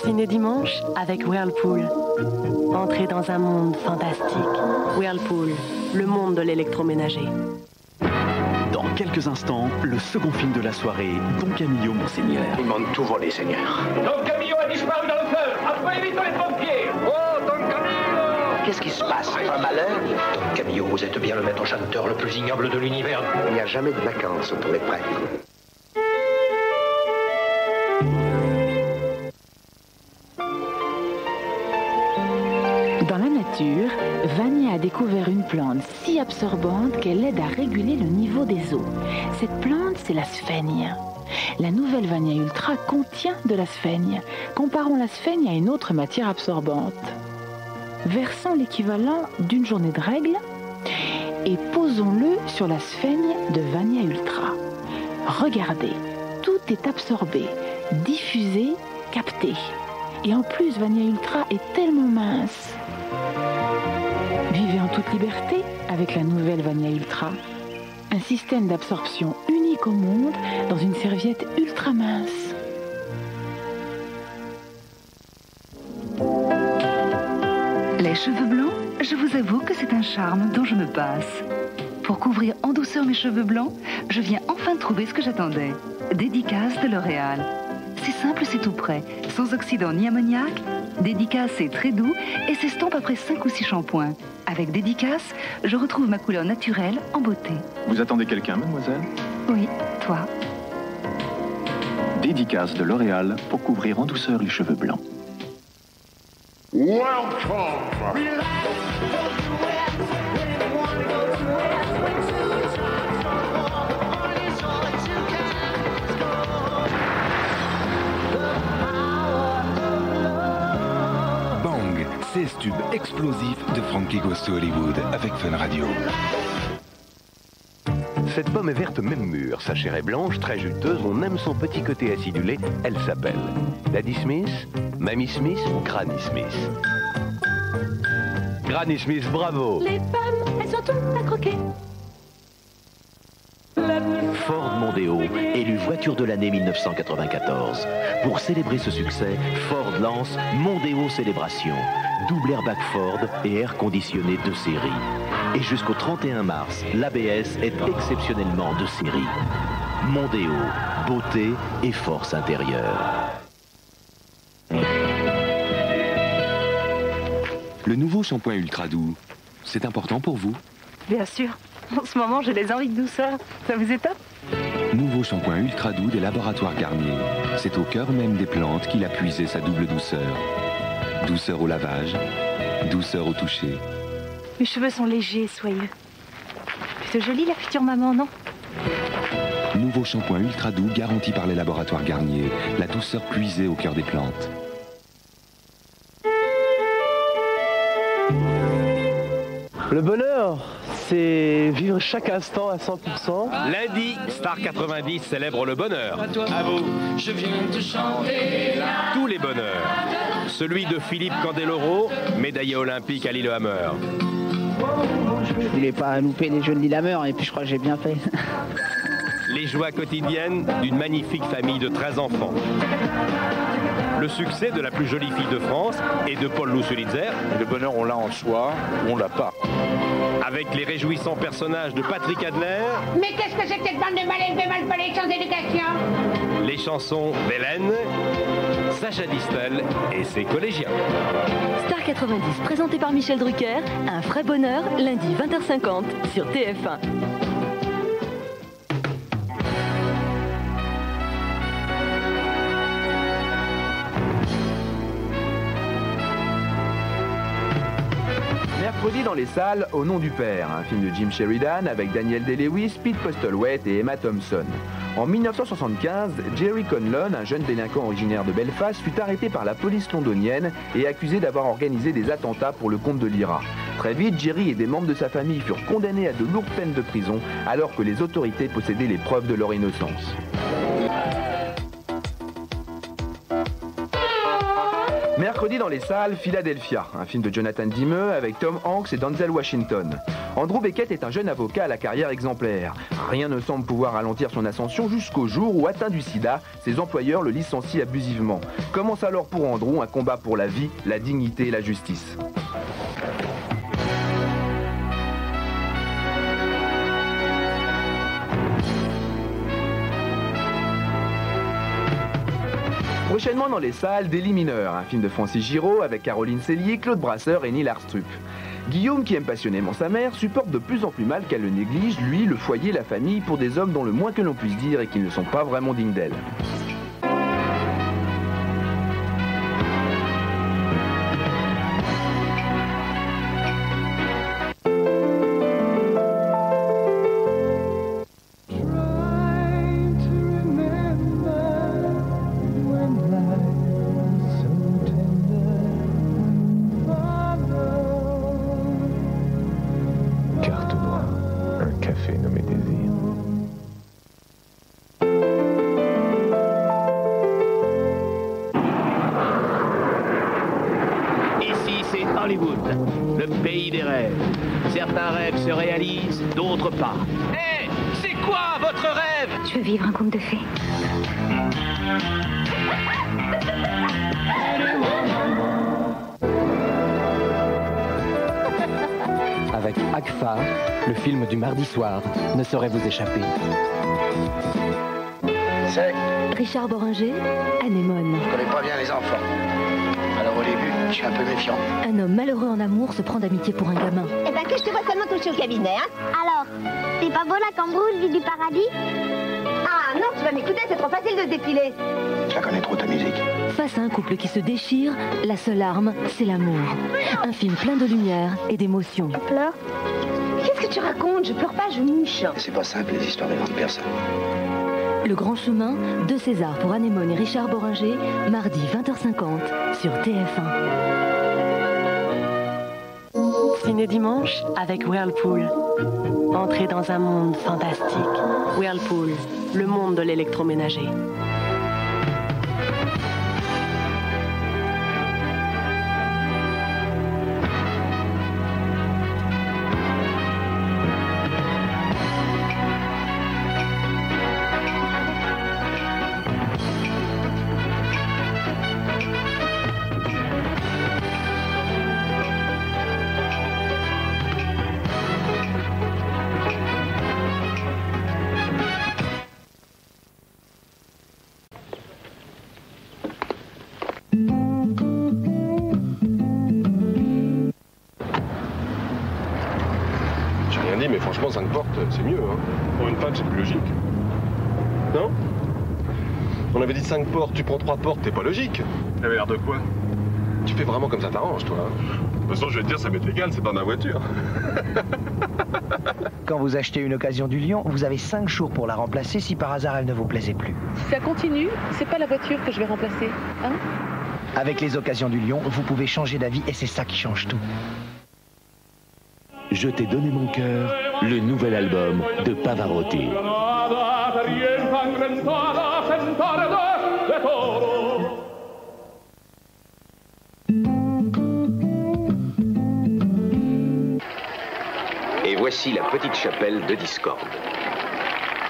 Ciné Dimanche avec Whirlpool. Entrez dans un monde fantastique. Whirlpool, le monde de l'électroménager. Dans quelques instants, le second film de la soirée, Don Camillo, Monseigneur. Ils m'ont tout volé, Seigneur. Don Camillo a disparu dans le feu. Appelez vite les pompiers. Oh, Don Camillo! Qu'est-ce qui se passe? Un malheur? Don Camillo, vous êtes bien le maître chanteur le plus ignoble de l'univers. Il n'y a jamais de vacances pour les prêtres. Dans la nature, Vania a découvert une plante si absorbante qu'elle aide à réguler le niveau des eaux. Cette plante, c'est la sphaigne. La nouvelle Vania Ultra contient de la sphaigne. Comparons la sphaigne à une autre matière absorbante. Versons l'équivalent d'une journée de règle et posons-le sur la sphaigne de Vania Ultra. Regardez, tout est absorbé, diffusé, capté. Et en plus, Vania Ultra est tellement mince. Vivez en toute liberté avec la nouvelle Vania Ultra. Un système d'absorption unique au monde dans une serviette ultra mince. Les cheveux blancs, je vous avoue que c'est un charme dont je me passe. Pour couvrir en douceur mes cheveux blancs, je viens enfin de trouver ce que j'attendais. Dédicace de L'Oréal. C'est simple, c'est tout prêt, sans oxydant ni ammoniac. Dédicace, c'est très doux et s'estompe après 5 ou 6 shampoings. Avec Dédicace, je retrouve ma couleur naturelle en beauté. Vous attendez quelqu'un, mademoiselle? Oui, toi. Dédicace de L'Oréal pour couvrir en douceur les cheveux blancs. Bang, 16 tubes explosifs de Frankie Goes to Hollywood avec Fun Radio. Cette pomme est verte même mûre, sa chair est blanche, très juteuse, on aime son petit côté acidulé, elle s'appelle Daddy Smith, Mamie Smith ou Granny Smith. Granny Smith, bravo! Les pommes, elles sont toutes à croquer. Ford Mondeo, élu voiture de l'année 1994. Pour célébrer ce succès, Ford lance Mondeo Célébration. Double airbag Ford et air conditionné de série. Et jusqu'au 31 mars, l'ABS est exceptionnellement de série. Mondeo, beauté et force intérieure. Le nouveau shampoing ultra doux, c'est important pour vous? Bien sûr. En ce moment, j'ai des envies de douceur. Ça vous étonne? Nouveau shampoing ultra doux des laboratoires Garnier. C'est au cœur même des plantes qu'il a puisé sa double douceur. Douceur au lavage, douceur au toucher. Mes cheveux sont légers et soyeux. Plutôt jolie la future maman, non? Nouveau shampoing ultra doux garanti par les laboratoires Garnier. La douceur puisée au cœur des plantes. Le bonheur, c'est vivre chaque instant à 100%. Lundi, Star 90 célèbre le bonheur. À vous, je viens te chanter là. Tous les bonheurs. Celui de Philippe Candeloro, médaillé olympique à Lillehammer. Je voulais pas louper les jeux de Lillehammer et puis je crois que j'ai bien fait. Les joies quotidiennes d'une magnifique famille de 13 enfants. Le succès de la plus jolie fille de France et de Paul Lousulitzer. Le bonheur, on l'a en soi ou on l'a pas. Avec les réjouissants personnages de Patrick Adler. Mais qu'est-ce que c'est que cette bande de mal élevés, mal palais, sans éducation? Les chansons d'Hélène, Sacha Distel et ses collégiens. Star 90, présenté par Michel Drucker, un vrai bonheur, lundi 20h50 sur TF1. Mercredi dans les salles, Au nom du père, un film de Jim Sheridan avec Daniel Day-Lewis, Pete Postlethwaite et Emma Thompson. En 1975, Jerry Conlon, un jeune délinquant originaire de Belfast, fut arrêté par la police londonienne et accusé d'avoir organisé des attentats pour le compte de l'IRA. Très vite, Jerry et des membres de sa famille furent condamnés à de lourdes peines de prison alors que les autorités possédaient les preuves de leur innocence. Mercredi dans les salles, Philadelphia, un film de Jonathan Demme avec Tom Hanks et Denzel Washington. Andrew Beckett est un jeune avocat à la carrière exemplaire. Rien ne semble pouvoir ralentir son ascension jusqu'au jour où, atteint du sida, ses employeurs le licencient abusivement. Commence alors pour Andrew un combat pour la vie, la dignité et la justice. Prochainement dans les salles, Délit mineur, un film de Francis Giraud avec Caroline Cellier, Claude Brasseur et Neil Arstrup. Guillaume, qui aime passionnément sa mère, supporte de plus en plus mal qu'elle le néglige, lui, le foyer, la famille, pour des hommes dont le moins que l'on puisse dire est qu'ils ne sont pas vraiment dignes d'elle. Hollywood, le pays des rêves. Certains rêves se réalisent, d'autres pas. Hé, c'est quoi votre rêve? Je veux vivre un conte de fées. Avec Agfa, le film du mardi soir ne saurait vous échapper. C'est Richard Boringer, Anémone. Je connais pas bien les enfants. Alors au début, je suis un peu méfiant. Un homme malheureux en amour se prend d'amitié pour un gamin. Eh ben que je te vois seulement toucher au cabinet, hein. Alors, c'est pas beau la cambrousse, vie du paradis? Ah non, tu vas m'écouter, c'est trop facile de se défiler. Je la connais trop ta musique. Face à un couple qui se déchire, la seule arme, c'est l'amour. Un film plein de lumière et d'émotion. Tu pleures? Qu'est-ce que tu racontes? Je pleure pas, je mouche. C'est pas simple les histoires de grandes personnes. Le Grand Chemin, 2 Césars pour Anémone et Richard Boringer, mardi 20h50 sur TF1. Ciné dimanche avec Whirlpool. Entrez dans un monde fantastique. Whirlpool, le monde de l'électroménager. Mais franchement, 5 portes, c'est mieux. Hein. Pour une femme, c'est plus logique. Non? On avait dit 5 portes, tu prends 3 portes, t'es pas logique. T'avais l'air de quoi? Tu fais vraiment comme ça t'arrange, toi. Hein. De toute façon, je vais te dire, ça m'est égal, c'est pas ma voiture. Quand vous achetez une occasion du Lion, vous avez 5 jours pour la remplacer si par hasard elle ne vous plaisait plus. Si ça continue, c'est pas la voiture que je vais remplacer, hein? Avec les occasions du Lion, vous pouvez changer d'avis et c'est ça qui change tout. Je t'ai donné mon cœur, le nouvel album de Pavarotti. Et voici la petite chapelle de Discorde.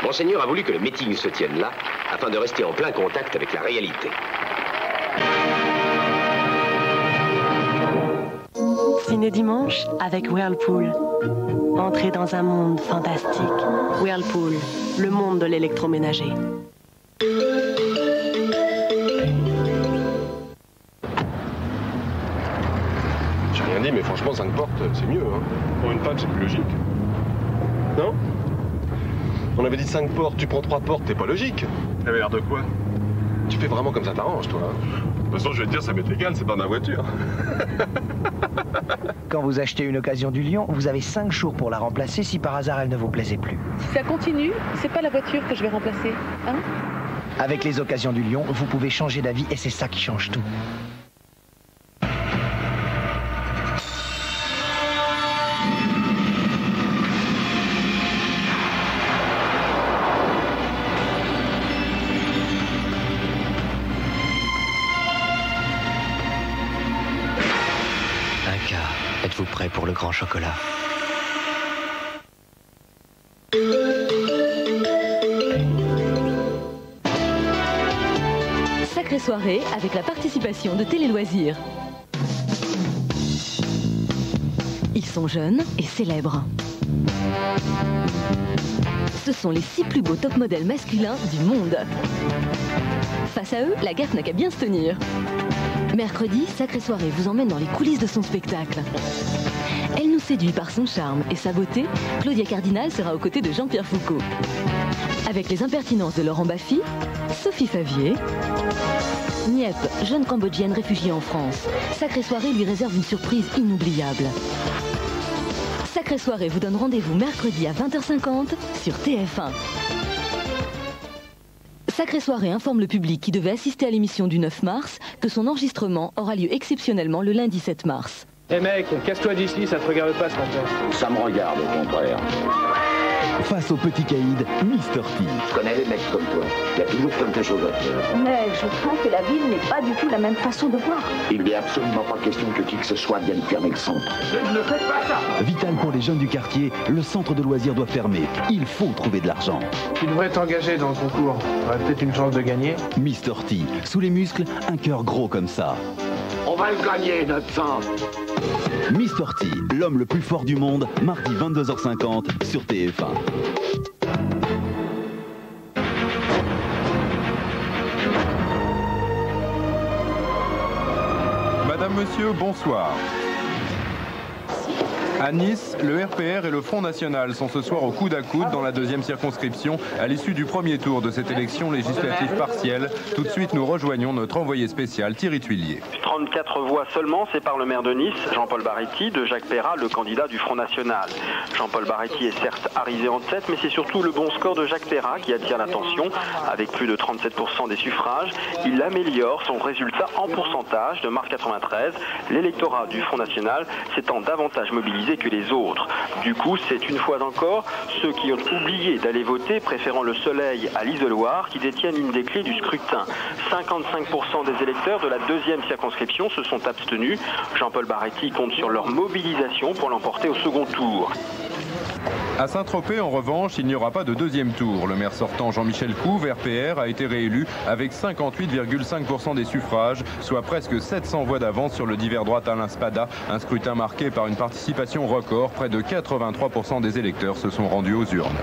Monseigneur a voulu que le meeting se tienne là, afin de rester en plein contact avec la réalité. Ciné dimanche avec Whirlpool. Entrez dans un monde fantastique. Whirlpool, le monde de l'électroménager. J'ai rien dit, mais franchement, 5 portes, c'est mieux. Hein. Pour une femme, c'est plus logique. Non? On avait dit 5 portes, tu prends 3 portes, t'es pas logique. T'avais l'air de quoi? Tu fais vraiment comme ça t'arrange, toi. Hein. De toute façon, je vais te dire, ça m'est égal, c'est pas ma voiture. Quand vous achetez une occasion du Lion, vous avez 5 jours pour la remplacer si par hasard elle ne vous plaisait plus. Si ça continue, c'est pas la voiture que je vais remplacer, hein? Avec les occasions du Lion, vous pouvez changer d'avis et c'est ça qui change tout. cas, êtes-vous prêt pour le grand chocolat? Sacrée soirée avec la participation de Télé Loisirs. Ils sont jeunes et célèbres. Ce sont les 6 plus beaux top modèles masculins du monde. Face à eux, la gaffe n'a qu'à bien se tenir. Mercredi, Sacrée Soirée vous emmène dans les coulisses de son spectacle. Elle nous séduit par son charme et sa beauté. Claudia Cardinal sera aux côtés de Jean-Pierre Foucault. Avec les impertinences de Laurent Baffy, Sophie Favier, Niep, jeune Cambodgienne réfugiée en France. Sacrée Soirée lui réserve une surprise inoubliable. Sacrée Soirée vous donne rendez-vous mercredi à 20h50 sur TF1. Sacrée Soirée informe le public qui devait assister à l'émission du 9 mars que son enregistrement aura lieu exceptionnellement le lundi 7 mars. Eh mec, casse-toi d'ici, ça te regarde pas ce qu'on fait. Ça me regarde au contraire. Face au petit caïd, Mr. T. Je connais les mecs comme toi. Il y a toujours quelque chose à faire. Mais je crains que la ville n'est pas du tout la même façon de voir. Il n'est absolument pas question que qui que ce soit vienne fermer le centre. Ne faites pas ça! Vital pour les jeunes du quartier, le centre de loisirs doit fermer. Il faut trouver de l'argent. Tu devrais t'engager dans le concours. T'aurais peut-être une chance de gagner. Mr. T, sous les muscles, un cœur gros comme ça. On va le gagner, notre sang! Mr. T, l'homme le plus fort du monde, mardi 22h50 sur TF1. Madame, monsieur, bonsoir. À Nice, le RPR et le Front National sont ce soir au coude à coude dans la deuxième circonscription à l'issue du premier tour de cette élection législative partielle. Tout de suite, nous rejoignons notre envoyé spécial Thierry Tuillier. 34 voix seulement séparent le maire de Nice, Jean-Paul Baretti, de Jacques Perrat, le candidat du Front National. Jean-Paul Baretti est certes arrivé en tête, mais c'est surtout le bon score de Jacques Perrat qui attire l'attention. Avec plus de 37% des suffrages, il améliore son résultat en pourcentage de mars 93. L'électorat du Front National s'étant davantage mobilisé que les autres. Du coup, c'est une fois encore ceux qui ont oublié d'aller voter, préférant le soleil à l'isoloir, qui détiennent une des clés du scrutin. 55% des électeurs de la deuxième circonscription se sont abstenus. Jean-Paul Baretti compte sur leur mobilisation pour l'emporter au second tour. À Saint-Tropez, en revanche, il n'y aura pas de deuxième tour. Le maire sortant Jean-Michel Couve, RPR, a été réélu avec 58,5% des suffrages, soit presque 700 voix d'avance sur le divers droite Alain Spada. Un scrutin marqué par une participation record. Près de 83% des électeurs se sont rendus aux urnes.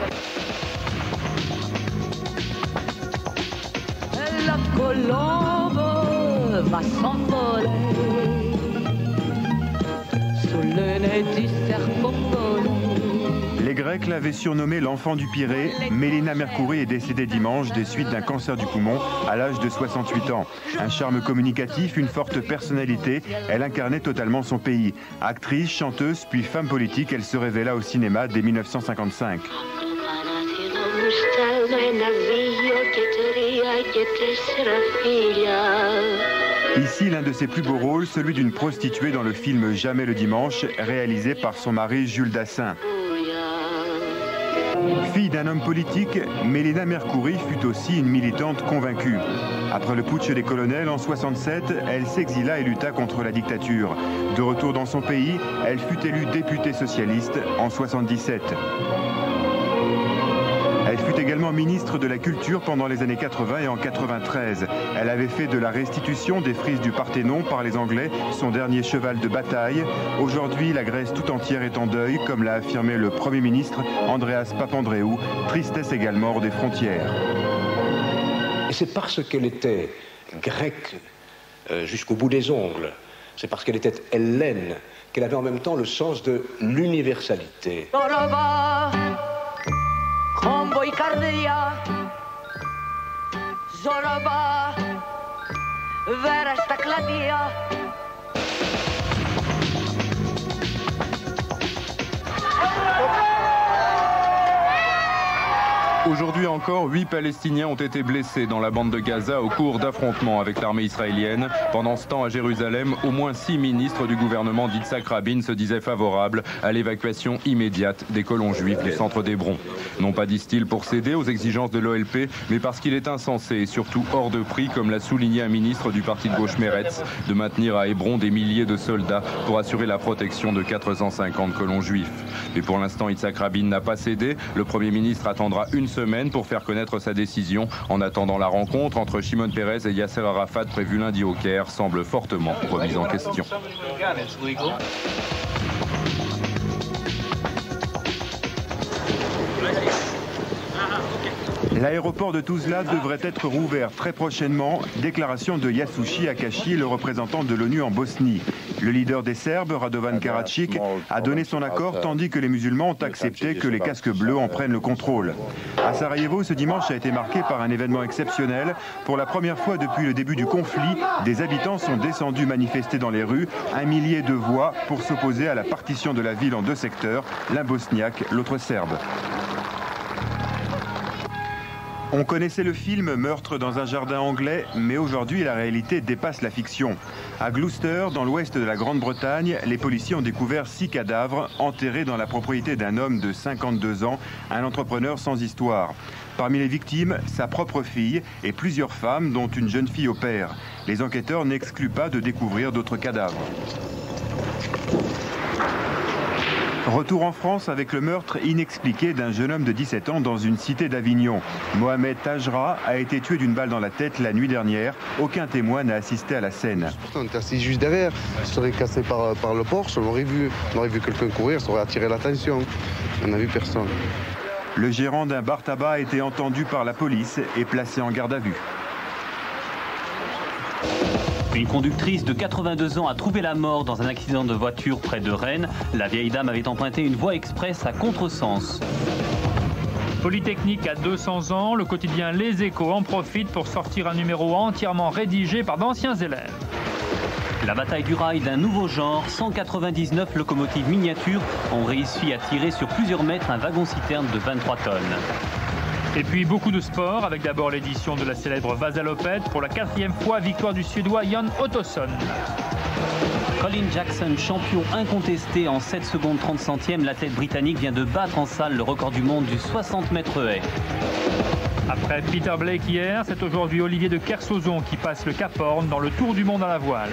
La colombe va s'envoler sous le nez du serpent. Les Grecs l'avaient surnommée l'enfant du Pirée. Mélina Mercouri est décédée dimanche des suites d'un cancer du poumon à l'âge de 68 ans. Un charme communicatif, une forte personnalité, elle incarnait totalement son pays. Actrice, chanteuse, puis femme politique, elle se révéla au cinéma dès 1955. Ici, l'un de ses plus beaux rôles, celui d'une prostituée dans le film Jamais le dimanche, réalisé par son mari Jules Dassin. Fille d'un homme politique, Mélina Mercouri fut aussi une militante convaincue. Après le putsch des colonels en 67, elle s'exila et lutta contre la dictature. De retour dans son pays, elle fut élue députée socialiste en 77. Elle fut également ministre de la Culture pendant les années 80 et en 93. Elle avait fait de la restitution des frises du Parthénon par les Anglais son dernier cheval de bataille. Aujourd'hui, la Grèce tout entière est en deuil, comme l'a affirmé le Premier ministre Andreas Papandréou. Tristesse également hors des frontières. Et c'est parce qu'elle était grecque jusqu'au bout des ongles, c'est parce qu'elle était hellène, qu'elle avait en même temps le sens de l'universalité. Aujourd'hui encore, 8 Palestiniens ont été blessés dans la bande de Gaza au cours d'affrontements avec l'armée israélienne. Pendant ce temps, à Jérusalem, au moins 6 ministres du gouvernement d'Yitzhak Rabin se disaient favorables à l'évacuation immédiate des colons juifs du centre d'Hébron. Non pas, disent-ils, pour céder aux exigences de l'OLP, mais parce qu'il est insensé et surtout hors de prix, comme l'a souligné un ministre du parti de gauche Meretz, de maintenir à Hébron des milliers de soldats pour assurer la protection de 450 colons juifs. Mais pour l'instant, Yitzhak Rabin n'a pas cédé. Le Premier ministre attendra une semaine pour faire connaître sa décision. En attendant, la rencontre entre Shimon Peres et Yasser Arafat prévue lundi au Caire semble fortement remise en question. L'aéroport de Tuzla devrait être rouvert très prochainement. Déclaration de Yasushi Akashi, le représentant de l'ONU en Bosnie. Le leader des Serbes, Radovan Karadzic, a donné son accord tandis que les musulmans ont accepté que les casques bleus en prennent le contrôle. À Sarajevo, ce dimanche a été marqué par un événement exceptionnel. Pour la première fois depuis le début du conflit, des habitants sont descendus manifester dans les rues, 1 millier de voix pour s'opposer à la partition de la ville en 2 secteurs, l'un bosniaque, l'autre serbe. On connaissait le film Meurtre dans un jardin anglais, mais aujourd'hui la réalité dépasse la fiction. À Gloucester, dans l'ouest de la Grande-Bretagne, les policiers ont découvert 6 cadavres enterrés dans la propriété d'un homme de 52 ans, un entrepreneur sans histoire. Parmi les victimes, sa propre fille et plusieurs femmes, dont une jeune fille au père. Les enquêteurs n'excluent pas de découvrir d'autres cadavres. Retour en France avec le meurtre inexpliqué d'un jeune homme de 17 ans dans une cité d'Avignon. Mohamed Tajra a été tué d'une balle dans la tête la nuit dernière. Aucun témoin n'a assisté à la scène. On était assis juste derrière. Ça serait cassé par le porche. On aurait vu quelqu'un courir, ça aurait attiré l'attention. On n'a vu personne. Le gérant d'un bar tabac a été entendu par la police et placé en garde à vue. Une conductrice de 82 ans a trouvé la mort dans un accident de voiture près de Rennes. La vieille dame avait emprunté une voie express à contresens. Polytechnique à 200 ans, le quotidien Les Échos en profite pour sortir un numéro entièrement rédigé par d'anciens élèves. La bataille du rail d'un nouveau genre, 199 locomotives miniatures ont réussi à tirer sur plusieurs mètres un wagon-citerne de 23 tonnes. Et puis beaucoup de sport, avec d'abord l'édition de la célèbre Vasalopette. Pour la 4e fois, victoire du Suédois Jan Ottosson. Colin Jackson, champion incontesté en 7 secondes 30 centièmes, l'athlète britannique vient de battre en salle le record du monde du 60 mètres haies. Après Peter Blake hier, c'est aujourd'hui Olivier de Kersauzon qui passe le Cap Horn dans le Tour du Monde à la voile.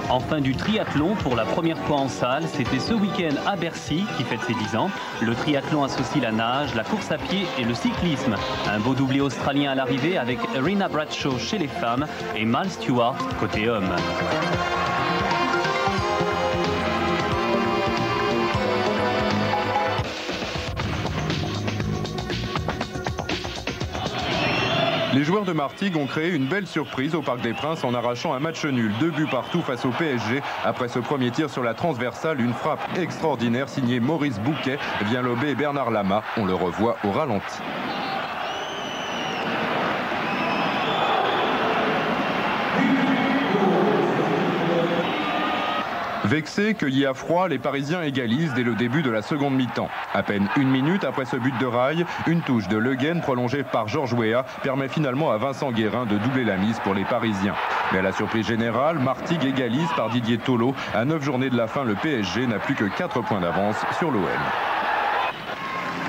Enfin du triathlon pour la première fois en salle, c'était ce week-end à Bercy qui fête ses 10 ans. Le triathlon associe la nage, la course à pied et le cyclisme. Un beau doublé australien à l'arrivée avec Rena Bradshaw chez les femmes et Mal Stewart côté homme. Les joueurs de Martigues ont créé une belle surprise au Parc des Princes en arrachant un match nul. 2 buts partout face au PSG. Après ce premier tir sur la transversale, une frappe extraordinaire signée Maurice Bouquet vient lober Bernard Lama. On le revoit au ralenti. Vexés, cueillis à froid, les Parisiens égalisent dès le début de la seconde mi-temps. À peine 1 minute après ce but de rail, une touche de Le Guen prolongée par Georges Weah permet finalement à Vincent Guérin de doubler la mise pour les Parisiens. Mais à la surprise générale, Martigues égalise par Didier Tolo. À 9 journées de la fin, le PSG n'a plus que 4 points d'avance sur l'OM.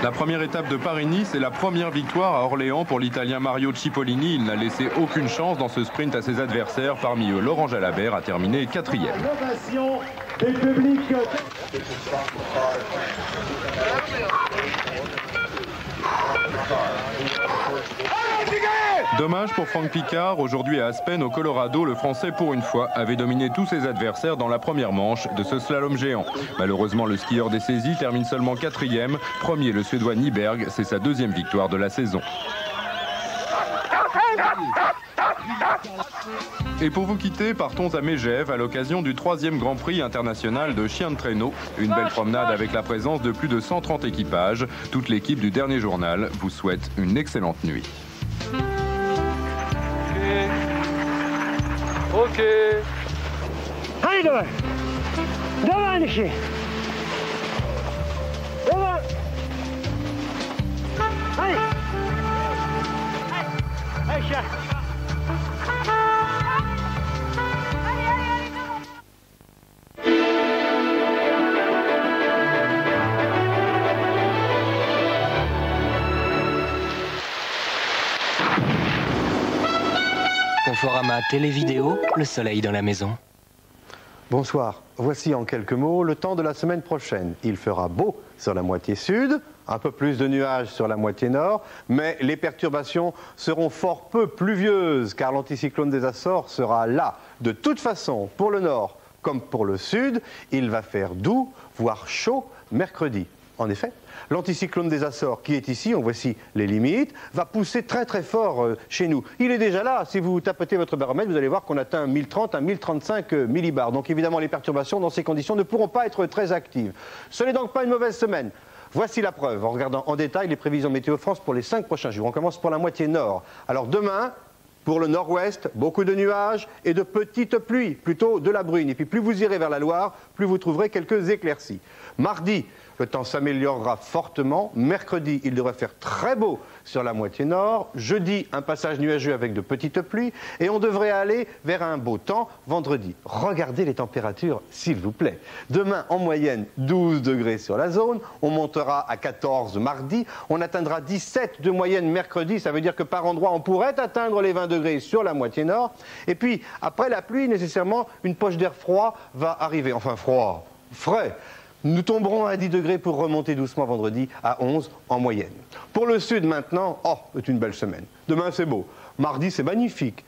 La première étape de Paris-Nice est la première victoire à Orléans pour l'Italien Mario Cipollini. Il n'a laissé aucune chance dans ce sprint à ses adversaires. Parmi eux, Laurent Jalabert a terminé 4e. Dommage pour Franck Picard. Aujourd'hui à Aspen, au Colorado, le Français, pour une fois, avait dominé tous ses adversaires dans la première manche de ce slalom géant. Malheureusement, le skieur des saisies termine seulement 4e. Premier, le Suédois Nyberg. C'est sa 2e victoire de la saison. Et pour vous quitter, partons à Megève à l'occasion du 3e Grand Prix international de chiens de traîneau. Une belle promenade avec la présence de plus de 130 équipages. Toute l'équipe du dernier journal vous souhaite une excellente nuit. Ok. How you doing? Don't mind the shit. Aïcha. Conforama Télévidéo, le soleil dans la maison. Bonsoir, voici en quelques mots le temps de la semaine prochaine. Il fera beau sur la moitié sud, un peu plus de nuages sur la moitié nord, mais les perturbations seront fort peu pluvieuses car l'anticyclone des Açores sera là. De toute façon, pour le nord comme pour le sud, il va faire doux, voire chaud mercredi. En effet, l'anticyclone des Açores qui est ici, on voit ici les limites, va pousser très très fort chez nous. Il est déjà là, si vous tapotez votre baromètre, vous allez voir qu'on atteint 1030 à 1035 millibars. Donc évidemment les perturbations dans ces conditions ne pourront pas être très actives. Ce n'est donc pas une mauvaise semaine. Voici la preuve, en regardant en détail les prévisions Météo France pour les 5 prochains jours. On commence pour la moitié nord. Alors demain, pour le nord-ouest, beaucoup de nuages et de petites pluies, plutôt de la bruine. Et puis plus vous irez vers la Loire, plus vous trouverez quelques éclaircies. Mardi, le temps s'améliorera fortement. Mercredi, il devrait faire très beau sur la moitié nord. Jeudi, un passage nuageux avec de petites pluies. Et on devrait aller vers un beau temps vendredi. Regardez les températures, s'il vous plaît. Demain, en moyenne, 12 degrés sur la zone. On montera à 14 mardi. On atteindra 17 de moyenne mercredi. Ça veut dire que par endroit, on pourrait atteindre les 20 degrés sur la moitié nord. Et puis, après la pluie, nécessairement, une poche d'air froid va arriver. Enfin, froid, frais. Nous tomberons à 10 degrés pour remonter doucement vendredi à 11 en moyenne. Pour le sud maintenant, c'est une belle semaine. Demain c'est beau, mardi c'est magnifique,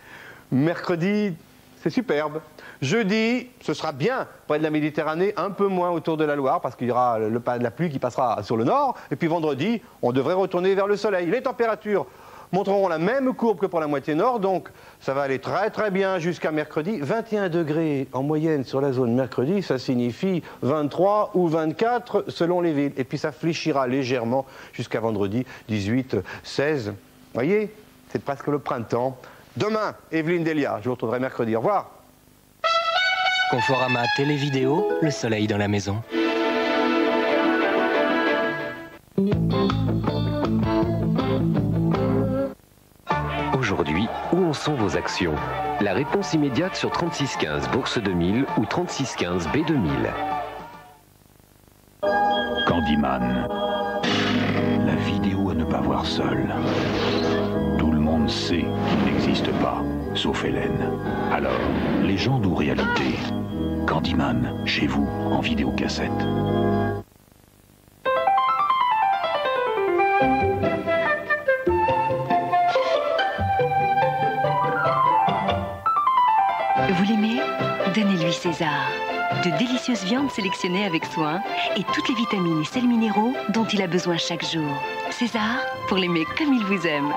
mercredi c'est superbe. Jeudi, ce sera bien près de la Méditerranée, un peu moins autour de la Loire parce qu'il y aura la pluie qui passera sur le nord. Et puis vendredi, on devrait retourner vers le soleil. Les températures montreront la même courbe que pour la moitié nord, donc ça va aller très très bien jusqu'à mercredi. 21 degrés en moyenne sur la zone mercredi, ça signifie 23 ou 24 selon les villes. Et puis ça fléchira légèrement jusqu'à vendredi, 18, 16. Vous voyez, c'est presque le printemps. Demain, Evelyne Delia, je vous retrouverai mercredi. Au revoir. Conforama Télévidéo, le soleil dans la maison. Aujourd'hui, où en sont vos actions? La réponse immédiate sur 3615 Bourse 2000 ou 3615 B2000. Candyman. La vidéo à ne pas voir seule. Tout le monde sait qu'il n'existe pas, sauf Hélène. Alors, légende ou réalité? Candyman, chez vous, en vidéocassette. Vous l'aimez? Donnez-lui César. De délicieuses viandes sélectionnées avec soin et toutes les vitamines et sels minéraux dont il a besoin chaque jour. César, pour l'aimer comme il vous aime.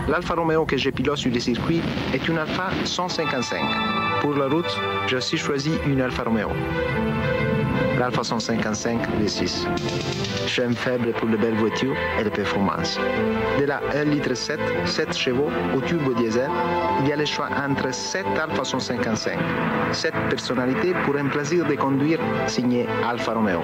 L'Alfa Romeo que je pilote sur les circuits est une Alfa 155. Pour la route, j'ai aussi choisi une Alfa Romeo. L'Alfa 155 V6. J'aime faible pour les belles voitures et les performances. De la 1,7 litre 7 chevaux au turbo diesel, il y a le choix entre 7 Alfa 155. 7 personnalités pour un plaisir de conduire signé Alfa Romeo.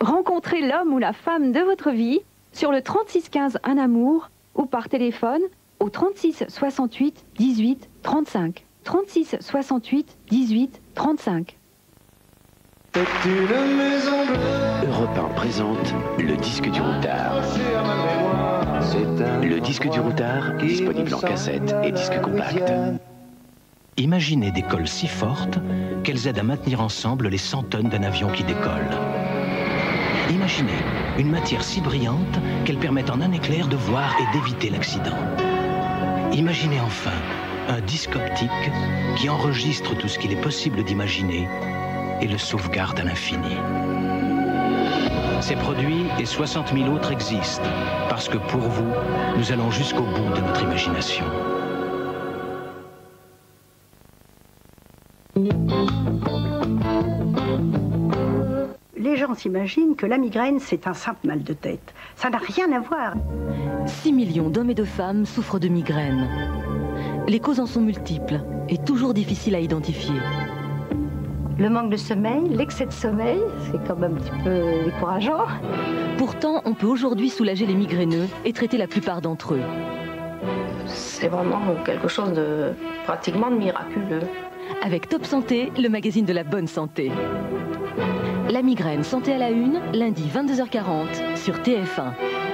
Rencontrez l'homme ou la femme de votre vie sur le 3615 Un Amour ou par téléphone au 36 68 18 35. 36 68 18 35. Europe 1 présente le disque du routard. Le disque du routard, disponible en cassette et disque compact. Imaginez des cols si fortes qu'elles aident à maintenir ensemble les 100 tonnes d'un avion qui décolle. Imaginez une matière si brillante qu'elle permet en un éclair de voir et d'éviter l'accident. Imaginez enfin un disque optique qui enregistre tout ce qu'il est possible d'imaginer et le sauvegarde à l'infini. Ces produits et 60 000 autres existent parce que pour vous, nous allons jusqu'au bout de notre imagination. Les gens s'imaginent que la migraine, c'est un simple mal de tête. Ça n'a rien à voir. 6 millions d'hommes et de femmes souffrent de migraines. Les causes en sont multiples et toujours difficiles à identifier. Le manque de sommeil, l'excès de sommeil, c'est quand même un petit peu décourageant. Pourtant, on peut aujourd'hui soulager les migraineux et traiter la plupart d'entre eux. C'est vraiment quelque chose de pratiquement de miraculeux. Avec Top Santé, le magazine de la bonne santé. La migraine, santé à la une, lundi 22h40 sur TF1.